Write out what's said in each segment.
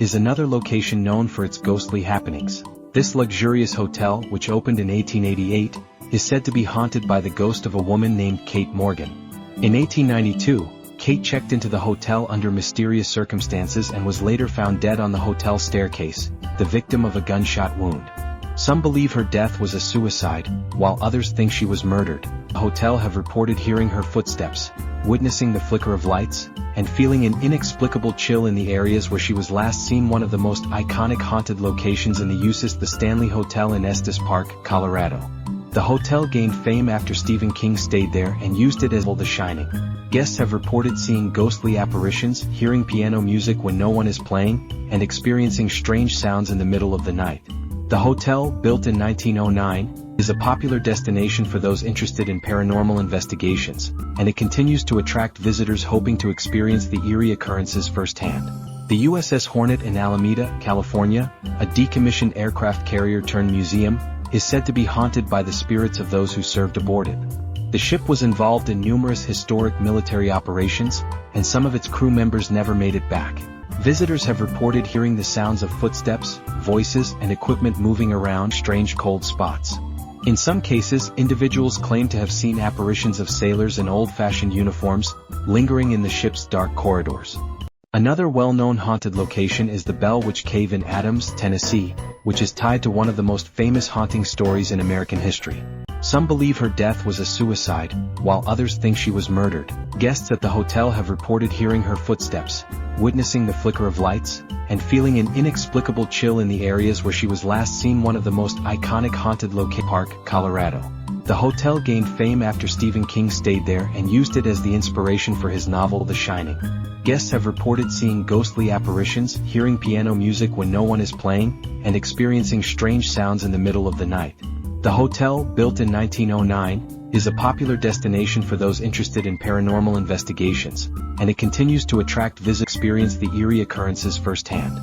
is another location known for its ghostly happenings. This luxurious hotel, which opened in 1888, is said to be haunted by the ghost of a woman named Kate Morgan. In 1892, Kate checked into the hotel under mysterious circumstances and was later found dead on the hotel staircase, the victim of a gunshot wound. Some believe her death was a suicide, while others think she was murdered. The hotel have reported hearing her footsteps, witnessing the flicker of lights, and feeling an inexplicable chill in the areas where she was last seen. One of the most iconic haunted locations in the U.S. is the Stanley Hotel in Estes Park, Colorado. The hotel gained fame after Stephen King stayed there and used it as The Shining. Guests have reported seeing ghostly apparitions, hearing piano music when no one is playing, and experiencing strange sounds in the middle of the night. The hotel, built in 1909, is a popular destination for those interested in paranormal investigations, and it continues to attract visitors hoping to experience the eerie occurrences firsthand. The USS Hornet in Alameda, California, a decommissioned aircraft carrier turned museum, is said to be haunted by the spirits of those who served aboard it. The ship was involved in numerous historic military operations, and some of its crew members never made it back. Visitors have reported hearing the sounds of footsteps, voices, and equipment moving around strange cold spots. In some cases, individuals claim to have seen apparitions of sailors in old-fashioned uniforms, lingering in the ship's dark corridors. Another well-known haunted location is the Bell Witch Cave in Adams, Tennessee, which is tied to one of the most famous haunting stories in American history. Some believe her death was a suicide, while others think she was murdered. Guests at the hotel have reported hearing her footsteps, witnessing the flicker of lights, and feeling an inexplicable chill in the areas where she was last seen. One of the most iconic haunted locations, Park, Colorado. The hotel gained fame after Stephen King stayed there and used it as the inspiration for his novel The Shining. Guests have reported seeing ghostly apparitions, hearing piano music when no one is playing, and experiencing strange sounds in the middle of the night. The hotel, built in 1909, is a popular destination for those interested in paranormal investigations, and it continues to attract visitors to experience the eerie occurrences firsthand.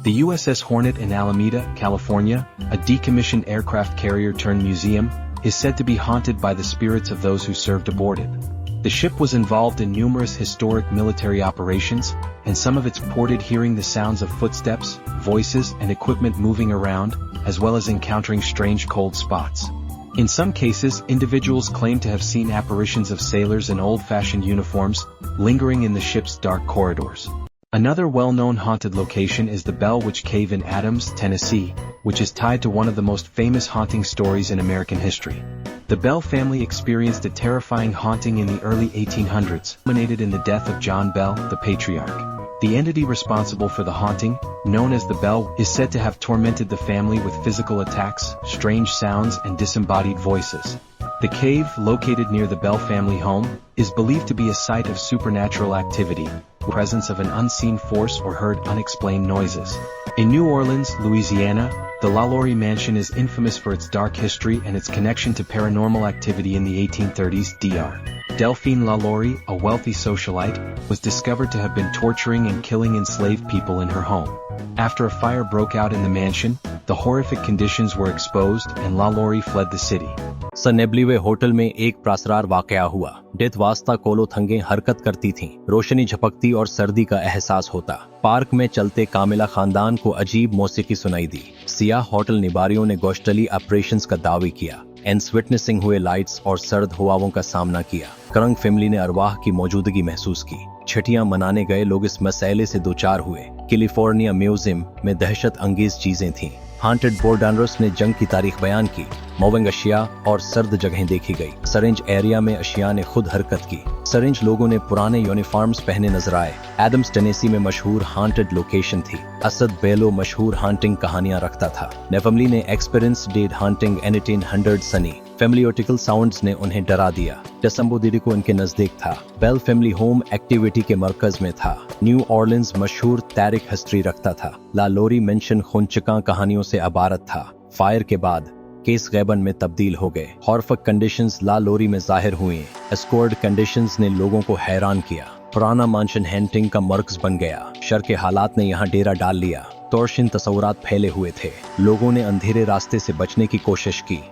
The USS Hornet in Alameda, California, a decommissioned aircraft carrier turned museum, is said to be haunted by the spirits of those who served aboard it. The ship was involved in numerous historic military operations, and some of its reported hearing the sounds of footsteps, voices, and equipment moving around, as well as encountering strange cold spots. In some cases, individuals claim to have seen apparitions of sailors in old-fashioned uniforms, lingering in the ship's dark corridors. Another well-known haunted location is the Bell Witch Cave in Adams, Tennessee, which is tied to one of the most famous haunting stories in American history. The Bell family experienced a terrifying haunting in the early 1800s, culminated in the death of John Bell, the patriarch. The entity responsible for the haunting, known as the Bell, is said to have tormented the family with physical attacks, strange sounds, and disembodied voices. The cave, located near the Bell family home, is believed to be a site of supernatural activity, the presence of an unseen force or heard unexplained noises. In New Orleans, Louisiana, the LaLaurie Mansion is infamous for its dark history and its connection to paranormal activity in the 1830s. Dr. Delphine LaLaurie, a wealthy socialite, was discovered to have been torturing and killing enslaved people in her home. After a fire broke out in the mansion, the horrific conditions were exposed and LaLaurie fled the city. सनेबलीवे hotel में एक प्रासरार वाकया हुआ। Death वास्ता कोलोथंगे हरकत करती थीं, रोशनी झपकती और सर्दी का एहसास होता। पार्क में चलते कामिला खानदान को अजीब मौसीकी सुनाई दी। सियाह होटल निबारियों ने गोश्तली ऑपरेशंस का दावे किया। एंस विटनेसिंग हुए लाइट्स और सर्द हवाओं का सामना किया। करंग फैमिली ने अरवाह की मौजूदगी महसूस की। छठियां मनाने गए लोग इस मसले से दोचार हुए। कैलिफोर्निया म्यूजियम में दहशत अंगेज चीजें थीं। हांटेड बोर्डानरस ने जंग की तारीख बयान की। मूविंग अशिया और सर्द जगहें देखी गई। सरेंज एरिया में अशिया ने खुद हरकत की। सरेंज लोगों ने पुराने यूनिफॉर्म्स पहने नजर आए। एडम्स टेनेसी में मशहूर हांटेड लोकेशन थी। असद बेलो मशहूर हांटिंग कहानियां रखता था। नेफमली ने एक्सपीरियंस डेड हांटिंग एन 1800 सनी। फैमिलियोटिकल साउंड्स ने उन्हें डरा दिया। डेसम्बोदिडी को उनके नजदीक था। बेल फैमिली होम एक्टिविटी के मरकज में था। न्यू ऑर्लिन्स मशहूर तारिक हिस्ट्री रखता था। लालौरी मेंशन खुनचका कहानियों से अबारत था। फायर के बाद केस गैबन में तब्दील हो गए। हॉरफक कंडीशंस लालौरी में जाहिर हुए। एस्कोर्ड कंडीशंस ने लोगों को हैरान किया। पुराना मानशन हैंटिंग का मर्कज बन गया। शर के हालात ने यहाँ डेरा डाल लिया। तोरशिन तस्वुरात फैले हुए थे। लोगों ने अंधेरे रास्ते से बचने की कोशिश की।